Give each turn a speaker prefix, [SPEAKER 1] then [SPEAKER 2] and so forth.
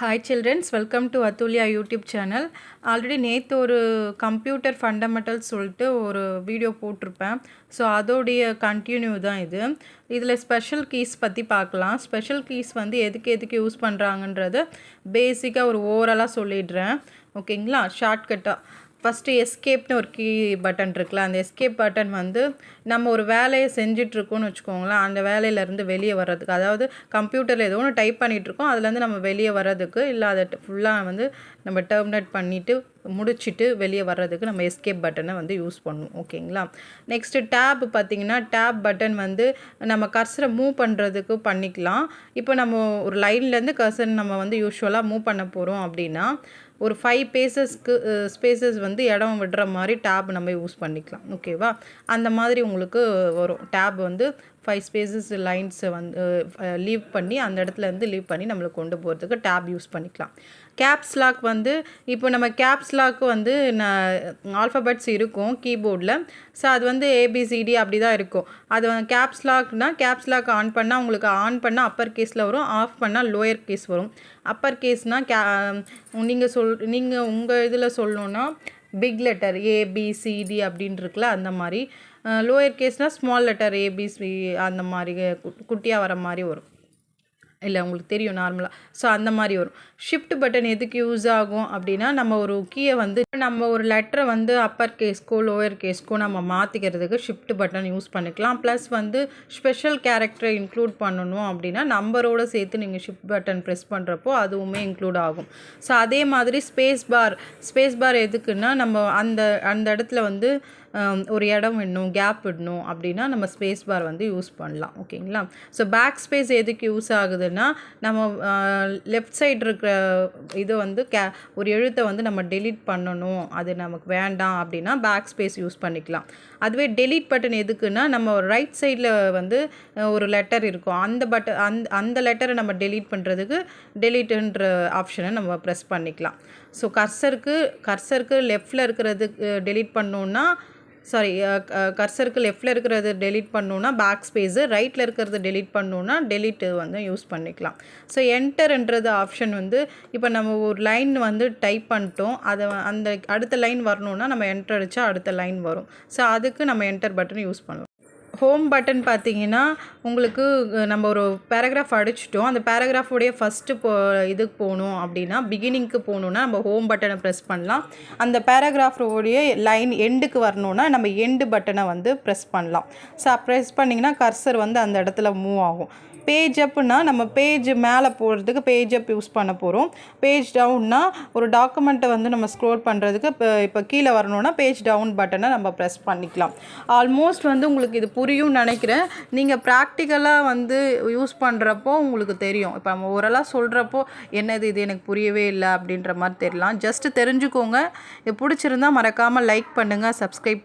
[SPEAKER 1] Hi children, welcome to Atulya YouTube channel. Already நேற்று ஒரு computer fundamentals சொல்லிட்டு ஒரு வீடியோ போட்டிருப்பேன். ஸோ அதோடைய கண்டினியூ தான் இது. இதில் ஸ்பெஷல் கீஸ் பற்றி பார்க்கலாம். ஸ்பெஷல் கீஸ் வந்து எதுக்கு யூஸ் பண்ணுறாங்கன்றது பேசிக்காக ஒரு ஓவராலாக சொல்லிடுறேன். ஓகேங்களா? ஷார்ட்கட்டாக ஃபஸ்ட்டு எஸ்கேப்னு ஒரு கீ பட்டன் இருக்குல்ல, அந்த எஸ்கேப் பட்டன் வந்து நம்ம ஒரு வேலையை செஞ்சிட்ருக்கோன்னு வச்சுக்கோங்களேன், அந்த வேலையிலேருந்து வெளியே வர்றதுக்கு, அதாவது கம்ப்யூட்டரில் ஏதோ ஒன்று டைப் பண்ணிகிட்ருக்கோம், அதுலேருந்து நம்ம வெளியே வர்றதுக்கு, இல்லை அதை ஃபுல்லாக வந்து நம்ம டெர்மினேட் பண்ணிவிட்டு முடிச்சுட்டு வெளியே வர்றதுக்கு நம்ம எஸ்கேப் பட்டனை வந்து யூஸ் பண்ணுவோம். ஓகேங்களா? நெக்ஸ்ட்டு டேப் பார்த்திங்கன்னா, டேப் பட்டன் வந்து நம்ம கர்சரை மூவ் பண்ணுறதுக்கு பண்ணிக்கலாம். இப்போ நம்ம ஒரு லைன்லேருந்து கர்சர் நம்ம வந்து யூஸ்வலாக மூவ் பண்ண போகிறோம் அப்படின்னா, ஒரு 5 ஸ்பேசஸ் வந்து இடம் விடுற மாதிரி டேப் நம்ம யூஸ் பண்ணிக்கலாம். ஓகேவா? அந்த மாதிரி உங்களுக்கு வரும். டேப் வந்து 5 ஸ்பேசஸ் லைன்ஸை வந்து லீவ் பண்ணி அந்த இடத்துலேருந்து லீவ் பண்ணி நம்மளுக்கு கொண்டு போகிறதுக்கு டேப் யூஸ் பண்ணிக்கலாம். கேப்ஸ் லாக் வந்து இப்போ நம்ம கேப்ஸ் லாக்கு வந்து ஆல்ஃபபெட்ஸ் இருக்கும் கீபோர்டில். ஸோ அது வந்து ஏபிசிடி அப்படி தான் இருக்கும். அது கேப்ஸ் லாக்னால் கேப்ஸ் லாக் ஆன் பண்ணால் உங்களுக்கு ஆன் பண்ணால் அப்பர் கேஸில் வரும், ஆஃப் பண்ணால் லோயர் கேஸ் வரும். அப்பர் கேஸ்னால் நீங்கள் உங்கள் இதில் சொல்லணுன்னா பிக் லெட்டர் ஏபிசிடி அப்படின்னு இருக்குல்ல, அந்த மாதிரி. லோயர் கேஸ்னால் ஸ்மால் லெட்டர் ஏபிசி அந்த மாதிரி குட்டியாக வர மாதிரி வரும். இல்லை உங்களுக்கு தெரியும் நார்மலாக. ஸோ அந்த மாதிரி வரும். ஷிஃப்ட் பட்டன் எதுக்கு யூஸ் ஆகும் அப்படின்னா, நம்ம ஒரு கீயை வந்து நம்ம ஒரு லெட்டரை வந்து அப்பர் கேஸ்க்கோ லோயர் கேஸ்க்கோ நம்ம மாற்றிக்கிறதுக்கு ஷிஃப்ட் பட்டன் யூஸ் பண்ணிக்கலாம். ப்ளஸ் வந்து ஸ்பெஷல் கேரக்டரை இன்க்ளூட் பண்ணணும் அப்படின்னா நம்பரோடு சேர்த்து நீங்கள் ஷிஃப்ட் பட்டன் ப்ரெஸ் பண்ணுறப்போ அதுவுமே இன்க்ளூட் ஆகும். ஸோ அதே மாதிரி ஸ்பேஸ் பார் எதுக்குன்னா, நம்ம அந்த இடத்துல வந்து ஒரு இடம் விடணும், கேப் விடணும் அப்படின்னா நம்ம ஸ்பேஸ் பார் வந்து யூஸ் பண்ணலாம். ஓகேங்களா? ஸோ பேக் ஸ்பேஸ் எதுக்கு யூஸ் ஆகுதுன்னா, நம்ம லெஃப்ட் சைடு இருக்கிற இது வந்து ஒரு எழுத்தை வந்து நம்ம டெலீட் பண்ணணும், அது நமக்கு வேண்டாம் அப்படின்னா பேக் ஸ்பேஸ் யூஸ் பண்ணிக்கலாம். அதுவே டெலீட் பட்டன் எதுக்குன்னா, நம்ம ரைட் சைடில் வந்து ஒரு லெட்டர் இருக்கும், அந்த லெட்டரை நம்ம டெலீட் பண்ணுறதுக்கு டெலீட்டுன்ற ஆப்ஷனை நம்ம ப்ரெஸ் பண்ணிக்கலாம். ஸோ கர்சருக்கு லெஃப்டில் இருக்கிறதுக்கு டெலீட் பண்ணோன்னா கர்சருக்கு லெஃப்டில் இருக்கிறது டெலீட் பண்ணணுன்னா பேக் ஸ்பேஸு, ரைட்டில் இருக்கிறது டெலீட் பண்ணணுன்னா டெலீட்டு வந்து யூஸ் பண்ணிக்கலாம். ஸோ என்டர்ன்றது ஆப்ஷன் வந்து இப்போ நம்ம ஒரு லைன் வந்து டைப் பண்ணிட்டோம், அதை அந்த அடுத்த லைன் வரணுன்னா நம்ம என்டர் அடித்தா அடுத்த லைன் வரும். ஸோ அதுக்கு நம்ம என்டர் பட்டன் யூஸ் பண்ணலாம். ஹோம் பட்டன் பார்த்தீங்கன்னா, உங்களுக்கு நம்ம ஒரு பேராகிராஃப் அடிச்சிட்டோம், அந்த பேராகிராஃபோடைய ஃபஸ்ட்டு இதுக்கு போகணும் அப்படின்னா, பிகினிங்க்கு போகணுன்னா நம்ம ஹோம் பட்டனை ப்ரெஸ் பண்ணலாம். அந்த பேராகிராஃபோடைய லைன் எண்டுக்கு வரணுன்னா நம்ம எண்டு பட்டனை வந்து ப்ரெஸ் பண்ணலாம். ஸோ ப்ரெஸ் பண்ணிங்கன்னா கர்சர் வந்து அந்த இடத்துல மூவ் ஆகும். பேஜ் அப்புன்னா நம்ம பேஜ் மேலே போகிறதுக்கு பேஜ் அப் யூஸ் பண்ண போகிறோம். பேஜ் டவுன்னா ஒரு டாக்குமெண்ட்டை வந்து நம்ம ஸ்க்ரோல் பண்ணுறதுக்கு இப்போ கீழே வரணுன்னா பேஜ் டவுன் பட்டனை நம்ம ப்ரெஸ் பண்ணிக்கலாம். ஆல்மோஸ்ட் வந்து உங்களுக்கு இது புரியும்னு நினைக்கிறேன். நீங்கள் ப்ராக்டிக்கலாக வந்து யூஸ் பண்ணுறப்போ உங்களுக்கு தெரியும். இப்போ நம்ம ஓரளவு சொல்கிறப்போ என்னது இது எனக்கு புரியவே இல்லை அப்படின்ற மாதிரி தெரியலாம். ஜஸ்ட்டு தெரிஞ்சுக்கோங்க. பிடிச்சிருந்தா மறக்காமல் லைக் பண்ணுங்கள், சப்ஸ்கிரைப்